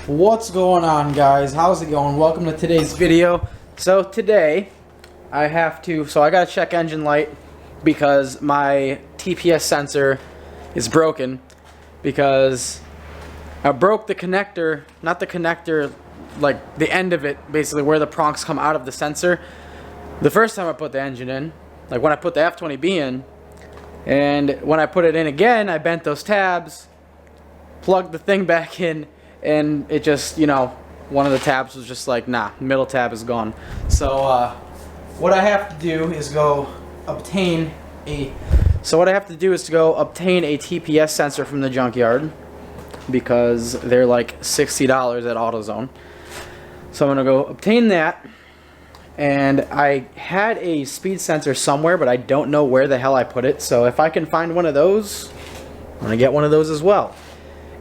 What's going on, guys? How's it going? Welcome to today's video. So today I gotta check engine light because my TPS sensor is broken because I broke the connector, not the connector, like the end of it, basically where the pronks come out of the sensor. The first time I put the engine in, like when I put the F20B in, and when I put it in again, I bent those tabs, plugged the thing back in, and it just, you know, one of the tabs was just like, nah, middle tab is gone. So what I have to do is go obtain a TPS sensor from the junkyard because they're like $60 at AutoZone. So I'm gonna go obtain that. And I had a speed sensor somewhere, but I don't know where the hell I put it. So if I can find one of those, I'm gonna get one of those as well.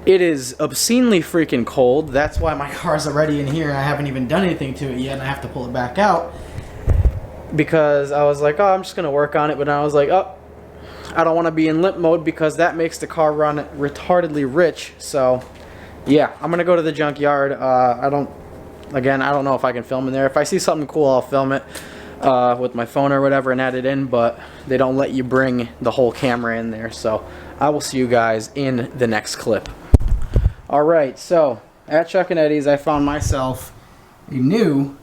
It is obscenely freaking cold. That's why my car's already in here and I haven't even done anything to it yet, and I have to pull it back out. Because I was like, oh, I'm just gonna work on it, but then I was like, oh, I don't wanna be in limp mode because that makes the car run retardedly rich. So yeah, I'm gonna go to the junkyard. I don't know if I can film in there. If I see something cool, I'll film it with my phone or whatever and add it in, but they don't let you bring the whole camera in there. So I will see you guys in the next clip. Alright, so at Chuck and Eddie's I found myself a new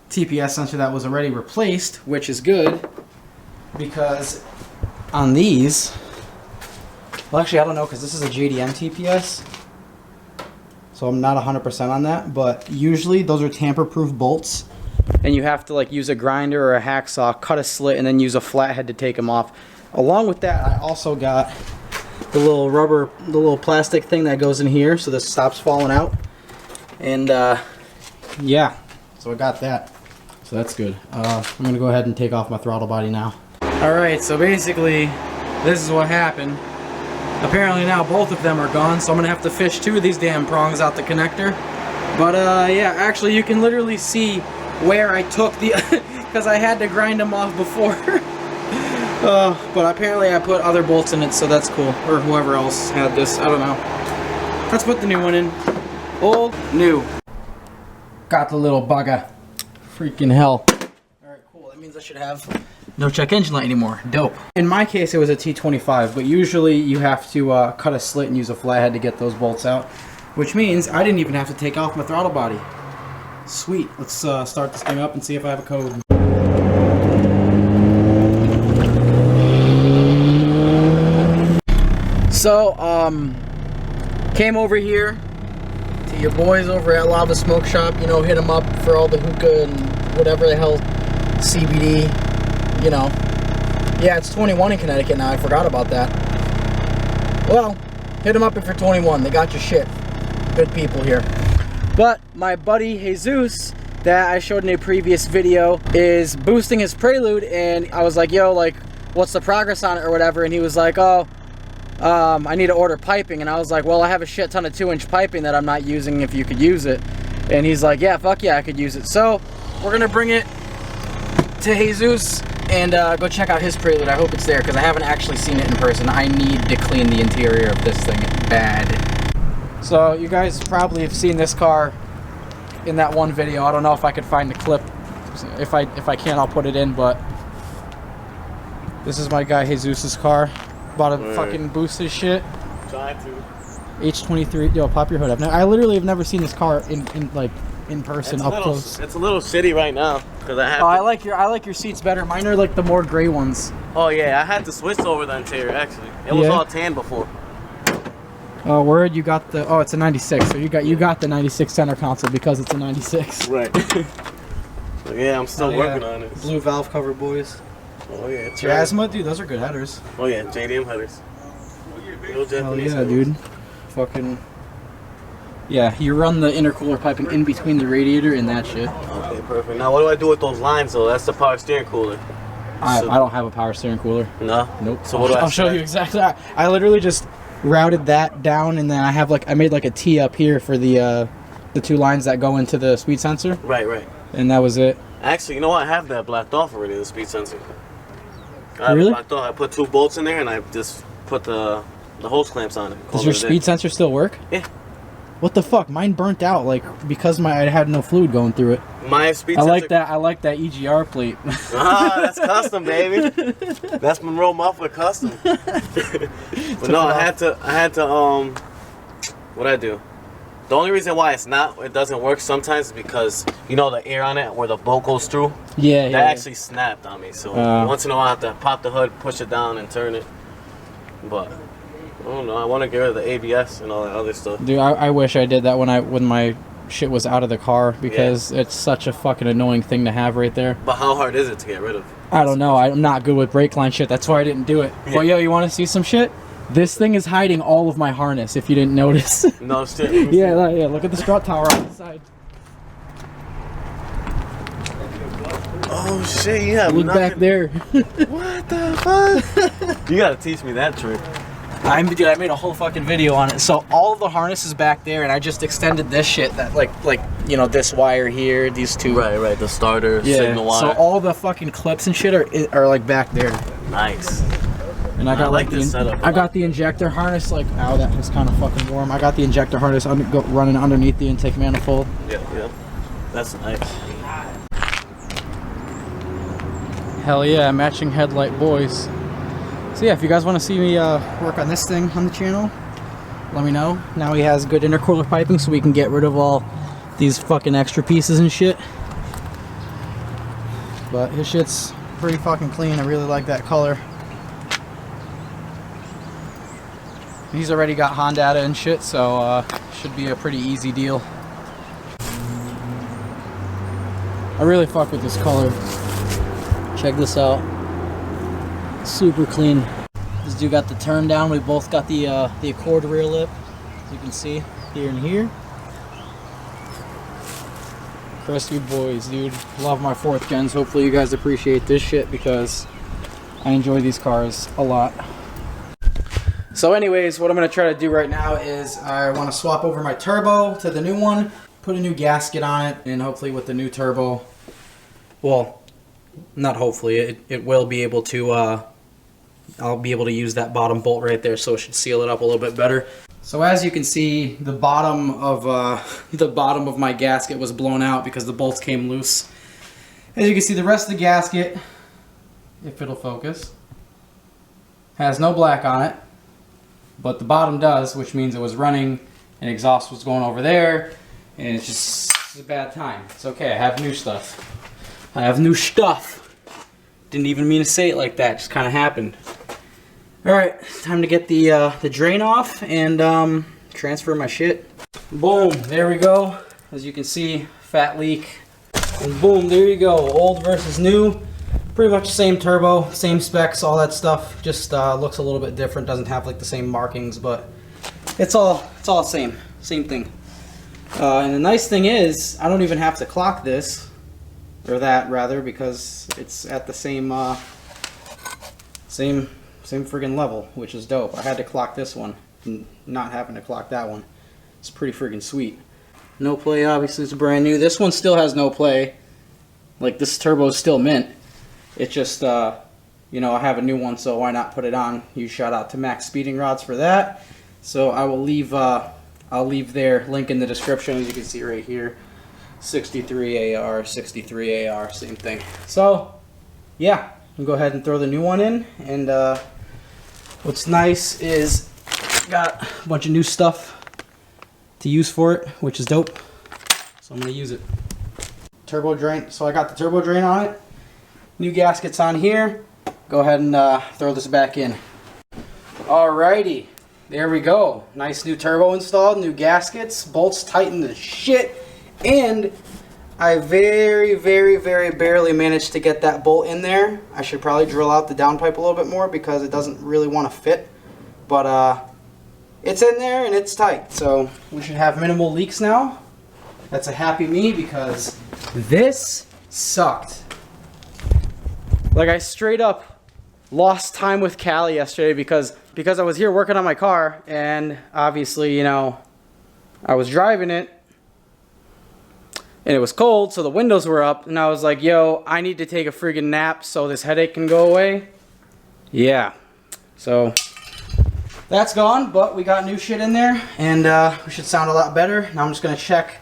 TPS sensor that was already replaced, which is good because on these, well actually I don't know because this is a JDM TPS, so I'm not 100% on that, but usually those are tamper-proof bolts and you have to like use a grinder or a hacksaw, cut a slit, and then use a flathead to take them off. Along with that, I also got the little plastic thing that goes in here so this stops falling out. And yeah, so I got that. So that's good. I'm gonna go ahead and take off my throttle body now. Alright, so basically this is what happened. Apparently now both of them are gone, so I'm gonna have to fish two of these damn prongs out the connector. But yeah, actually you can literally see where I took the because I had to grind them off before. But apparently I put other bolts in it, so that's cool. Or whoever else had this, I don't know. Let's put the new one in. Old, new. Got the little bugger. Freaking hell. Alright, cool. That means I should have no check engine light anymore. Dope. In my case, it was a T25, but usually you have to cut a slit and use a flathead to get those bolts out, which means I didn't even have to take off my throttle body. Sweet. Let's start this thing up and see if I have a code. So, came over here to your boys over at Lava Smoke Shop, you know, hit them up for all the hookah and whatever the hell, CBD, you know. Yeah, it's 21 in Connecticut now, I forgot about that. Well, hit them up for 21, they got your shit. Good people here. But my buddy Jesus, that I showed in a previous video, is boosting his Prelude, and I was like, yo, like, what's the progress on it or whatever, and he was like, oh, I need to order piping, and I was like, well, I have a shit ton of 2-inch piping that I'm not using if you could use it. And he's like, yeah, fuck yeah, I could use it. So we're gonna bring it to Jesus and go check out his Prelude. I hope it's there because I haven't actually seen it in person. I need to clean the interior of this thing bad. So you guys probably have seen this car in that one video. I don't know if I could find the clip. If I can, I'll put it in, but this is my guy Jesus's car. About to fucking boost his shit. Trying to. H23. Yo, pop your hood up. I literally have never seen this car in person up close. It's a little shitty right now because I have. Oh, I like your seats better. Mine are like the more gray ones. Oh yeah, I had to switch over the interior actually. It was all tan before. Oh, word, you got the. Oh, it's a 96. So you got the 96 center console because it's a 96. Right. So yeah, I'm still working on it. Blue valve cover, boys. Oh yeah, Jasma, dude, those are good headers. Oh yeah, JDM headers. Oh yeah, dude. Fucking. Yeah, you run the intercooler piping in between the radiator and that shit. Okay, perfect. Now what do I do with those lines though? That's the power steering cooler. I don't have a power steering cooler. No? Nope. So what do I'll show you exactly. I literally just routed that down, and then I made like a T up here for the 2 lines that go into the speed sensor. Right. And that was it. Actually, you know what? I have that blacked off already, the speed sensor. I really? Blacked off. I put 2 bolts in there, and I just put the hose clamps on it. Does your speed sensor still work? Yeah. What the fuck? Mine burnt out like because I had no fluid going through it. My speed I sensor. like that. I like that EGR plate. Ah, that's custom, baby. That's Monroe Muffler custom. But no, I had to. What I do? The only reason why it doesn't work sometimes is because you know the air on it where the bolt goes through. Yeah, that actually snapped on me. So once in a while I have to pop the hood, push it down, and turn it. But I don't know. I want to get rid of the ABS and all that other stuff. Dude, I wish I did that when my shit was out of the car because it's such a fucking annoying thing to have right there. But how hard is it to get rid of? I don't know. I'm not good with brake line shit. That's why I didn't do it. Yeah. But yo, you want to see some shit? This thing is hiding all of my harness. If you didn't notice. No shit. Yeah. Look at the strut tower on the side. Oh shit! You have Look back there. What the fuck? You gotta teach me that trick. Dude, I made a whole fucking video on it. So all of the harness is back there, and I just extended this shit. That like you know, this wire here, these two. Right. The starter, signal wire. So all the fucking clips and shit are like back there. Nice. And I got like this setup. I got the injector harness. Like, ow, that was kind of fucking warm. I got the injector harness running underneath the intake manifold. Yeah. That's nice. Hell yeah, matching headlight boys. So yeah, if you guys want to see me work on this thing on the channel, let me know. Now he has good intercooler piping so we can get rid of all these fucking extra pieces and shit. But his shit's pretty fucking clean. I really like that color. He's already got Honda and shit, so should be a pretty easy deal. I really fuck with this color. Check this out. Super clean. This dude got the turn down. We both got the Accord rear lip, as you can see here and here. Crispy boys, dude. Love my 4th gens. Hopefully you guys appreciate this shit because I enjoy these cars a lot. So anyways, what I'm going to try to do right now is I want to swap over my turbo to the new one, put a new gasket on it, and hopefully with the new turbo, well, not hopefully, it will be able to, I'll be able to use that bottom bolt right there, so it should seal it up a little bit better. So as you can see, the bottom of my gasket was blown out because the bolts came loose. As you can see, the rest of the gasket, if it'll focus, has no black on it. But the bottom does, which means it was running and exhaust was going over there, and it's a bad time. It's okay, I have new stuff. I have new stuff. Didn't even mean to say it like that, just kind of happened. Alright, time to get the drain off and transfer my shit. Boom, there we go. As you can see, fat leak. And boom, there you go, old versus new. Pretty much the same turbo, same specs, all that stuff. Just looks a little bit different. Doesn't have like the same markings, but it's all the same thing. And the nice thing is, I don't even have to clock this, or that rather, because it's at the same friggin' level, which is dope. I had to clock this one, not having to clock that one. It's pretty friggin' sweet. No play, obviously, it's brand new. This one still has no play. Like, this turbo is still mint. It's just, you know, I have a new one, so why not put it on? Huge shout out to Max Speeding Rods for that. So I will leave, I'll leave their link in the description, as you can see right here. 63 AR, 63 AR, same thing. So, yeah, I'll go ahead and throw the new one in. And what's nice is got a bunch of new stuff to use for it, which is dope. So I'm gonna use it. Turbo drain. So I got the turbo drain on it. New gaskets on here. Go ahead and throw this back in. Alrighty, there we go. Nice new turbo installed, new gaskets, bolts tightened as shit, and I very barely managed to get that bolt in there. I should probably drill out the downpipe a little bit more because it doesn't really want to fit, but it's in there and it's tight, so we should have minimal leaks now. That's a happy me because this sucked. Like, I straight up lost time with Callie yesterday because I was here working on my car, and obviously, you know, I was driving it and it was cold, so the windows were up, and I was like, yo, I need to take a friggin' nap so this headache can go away. Yeah. So That's gone, but we got new shit in there, and we should sound a lot better. Now I'm just gonna check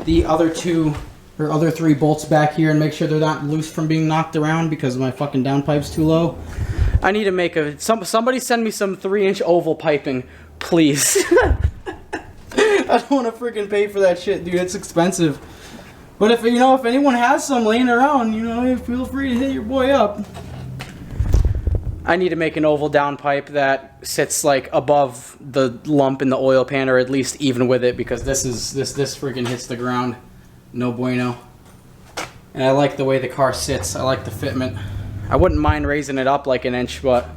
the other three bolts back here and make sure they're not loose from being knocked around because my fucking downpipe's too low. I need to make somebody send me some 3-inch oval piping, please. I don't want to freaking pay for that shit, dude. It's expensive. But if anyone has some laying around, feel free to hit your boy up. I need to make an oval downpipe that sits like above the lump in the oil pan, or at least even with it, because this freaking hits the ground. No bueno. And I like the way the car sits. I like the fitment. I wouldn't mind raising it up like an inch, but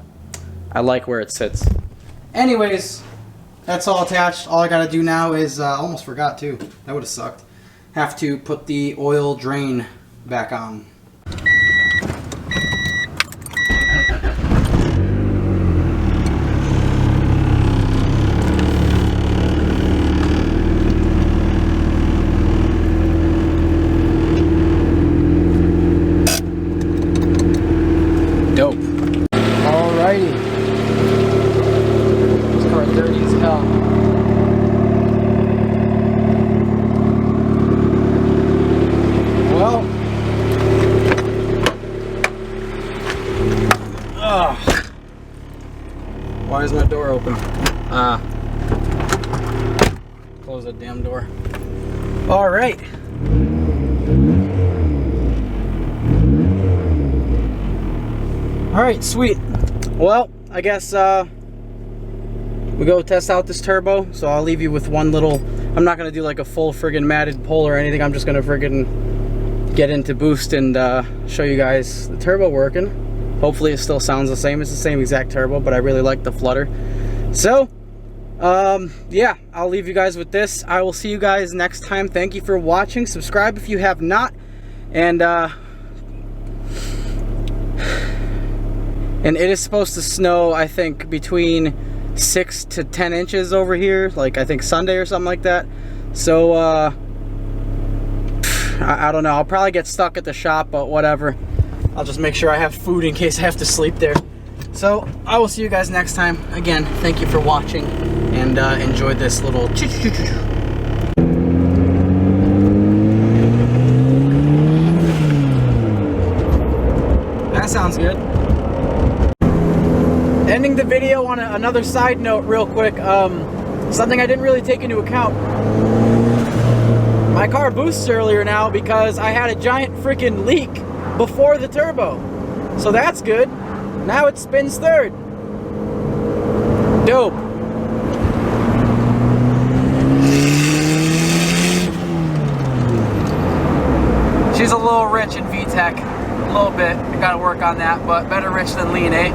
I like where it sits. Anyways, that's all attached. All I gotta do now is, almost forgot too. That would've sucked. Have to put the oil drain back on. Dope. Alrighty. This car dirty as hell. Well. Why is my door open? Close that damn door. Alright. Alright, sweet. Well, I guess we go test out this turbo, so I'll leave you with one little... I'm not going to do like a full friggin' matted pull or anything. I'm just going to friggin' get into boost and show you guys the turbo working. Hopefully it still sounds the same. It's the same exact turbo, but I really like the flutter. So, yeah, I'll leave you guys with this. I will see you guys next time. Thank you for watching. Subscribe if you have not. And it is supposed to snow, I think, between 6 to 10 inches over here, like I think Sunday or something like that. So, I don't know. I'll probably get stuck at the shop, but whatever. I'll just make sure I have food in case I have to sleep there. So, I will see you guys next time. Again, thank you for watching, and enjoy this little choo-choo-choo-choo. That sounds good. Ending the video on another side note real quick, something I didn't really take into account. My car boosts earlier now because I had a giant freaking leak before the turbo. So that's good. Now it spins third. Dope. She's a little rich in VTEC. A little bit. I gotta work on that, but better rich than lean, eh?